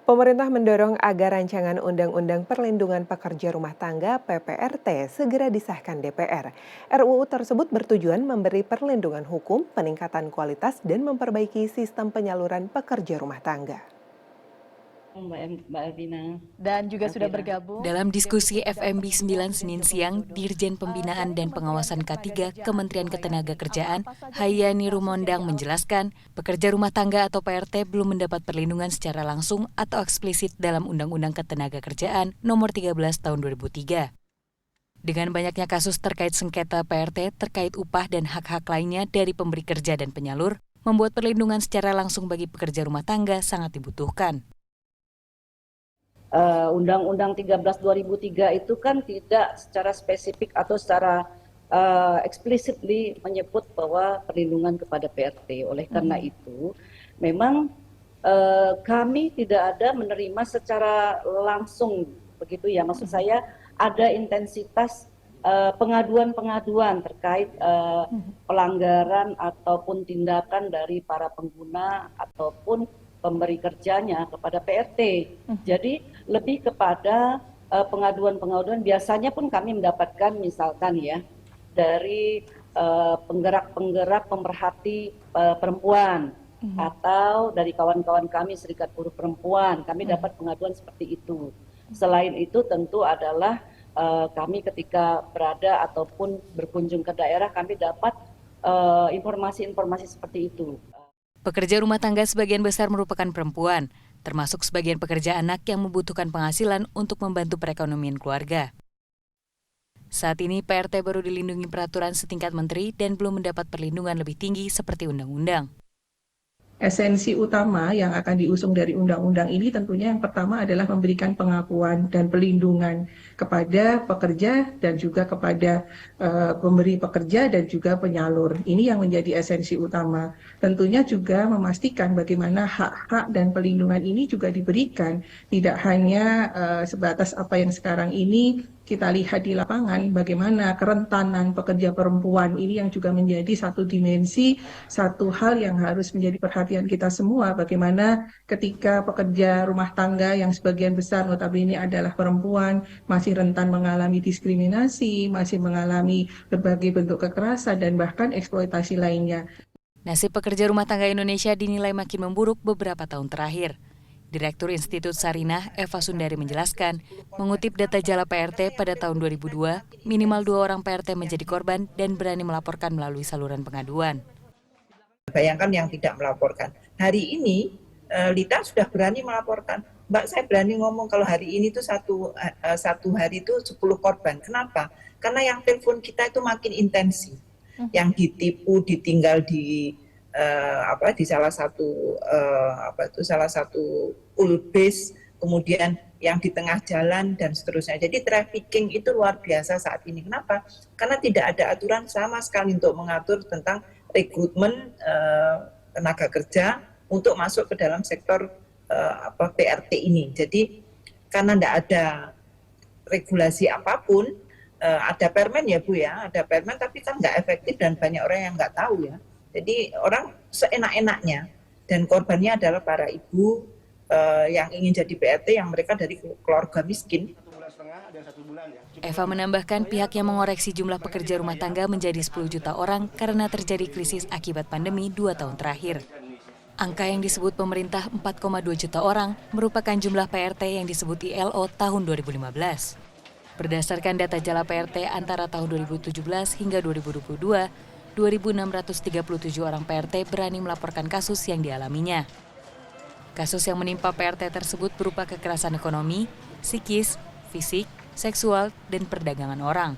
Pemerintah mendorong agar rancangan Undang-Undang Perlindungan Pekerja Rumah Tangga (PPRT) segera disahkan DPR. RUU tersebut bertujuan memberi perlindungan hukum, peningkatan kualitas, dan memperbaiki sistem penyaluran pekerja rumah tangga. Mbak Elvina. Dan juga sudah bergabung. Dalam diskusi FMB 9 Senin siang, Dirjen Pembinaan dan Pengawasan K3 Kementerian Ketenagakerjaan, Hayani Rumondang menjelaskan, pekerja rumah tangga atau PRT belum mendapat perlindungan secara langsung atau eksplisit dalam Undang-Undang Ketenagakerjaan Nomor 13 Tahun 2003. Dengan banyaknya kasus terkait sengketa PRT terkait upah dan hak-hak lainnya dari pemberi kerja dan penyalur, membuat perlindungan secara langsung bagi pekerja rumah tangga sangat dibutuhkan. Undang-Undang 13 2003 itu kan tidak secara spesifik atau secara explicitly menyebut bahwa perlindungan kepada PRT. Oleh karena itu, memang kami tidak ada menerima secara langsung, begitu ya. Maksud saya ada intensitas pengaduan-pengaduan terkait pelanggaran ataupun tindakan dari para pengguna ataupun pemberi kerjanya kepada PRT. Jadi lebih kepada pengaduan-pengaduan, biasanya pun kami mendapatkan misalkan ya dari penggerak-penggerak pemerhati perempuan atau dari kawan-kawan kami Serikat Buruh Perempuan, kami dapat pengaduan seperti itu. Selain itu tentu adalah kami ketika berada ataupun berkunjung ke daerah kami dapat informasi-informasi seperti itu. Pekerja rumah tangga sebagian besar merupakan perempuan, termasuk sebagian pekerja anak yang membutuhkan penghasilan untuk membantu perekonomian keluarga. Saat ini PRT baru dilindungi peraturan setingkat menteri dan belum mendapat perlindungan lebih tinggi seperti undang-undang. Esensi utama yang akan diusung dari undang-undang ini tentunya yang pertama adalah memberikan pengakuan dan perlindungan kepada pekerja dan juga kepada pemberi pekerja dan juga penyalur. Ini yang menjadi esensi utama. Tentunya juga memastikan bagaimana hak-hak dan perlindungan ini juga diberikan, tidak hanya sebatas apa yang sekarang ini kita lihat di lapangan, bagaimana kerentanan pekerja perempuan ini yang juga menjadi satu dimensi, satu hal yang harus menjadi perhatian kita semua, bagaimana ketika pekerja rumah tangga yang sebagian besar notabene adalah perempuan, masih rentan mengalami diskriminasi, masih mengalami berbagai bentuk kekerasan dan bahkan eksploitasi lainnya. Nasib pekerja rumah tangga Indonesia dinilai makin memburuk beberapa tahun terakhir. Direktur Institut Sarinah, Eva Sundari menjelaskan, mengutip data Jala PRT pada tahun 2002, minimal 2 orang PRT menjadi korban dan berani melaporkan melalui saluran pengaduan. Bayangkan yang tidak melaporkan. Hari ini, Lita sudah berani melaporkan. Mbak, saya berani ngomong kalau hari ini tuh satu hari itu 10 korban. Kenapa? Karena yang telepon kita itu makin intensif. Yang ditipu, ditinggal di salah satu ulbis, kemudian yang di tengah jalan dan seterusnya. Jadi trafficking itu luar biasa saat ini. Kenapa? Karena tidak ada aturan sama sekali untuk mengatur tentang rekrutmen tenaga kerja untuk masuk ke dalam sektor PRT ini. Jadi karena tidak ada regulasi apapun, ada permen ya Bu ya, ada permen tapi kan nggak efektif dan banyak orang yang nggak tahu ya. Jadi orang seenak-enaknya dan korbannya adalah para ibu yang ingin jadi PRT yang mereka dari keluarga miskin. Eva menambahkan pihak yang mengoreksi jumlah pekerja rumah tangga menjadi 10 juta orang karena terjadi krisis akibat pandemi 2 tahun terakhir. Angka yang disebut pemerintah 4,2 juta orang merupakan jumlah PRT yang disebut ILO tahun 2015. Berdasarkan data Jala PRT antara tahun 2017 hingga 2022, 2.637 orang PRT berani melaporkan kasus yang dialaminya. Kasus yang menimpa PRT tersebut berupa kekerasan ekonomi, psikis, fisik, seksual, dan perdagangan orang.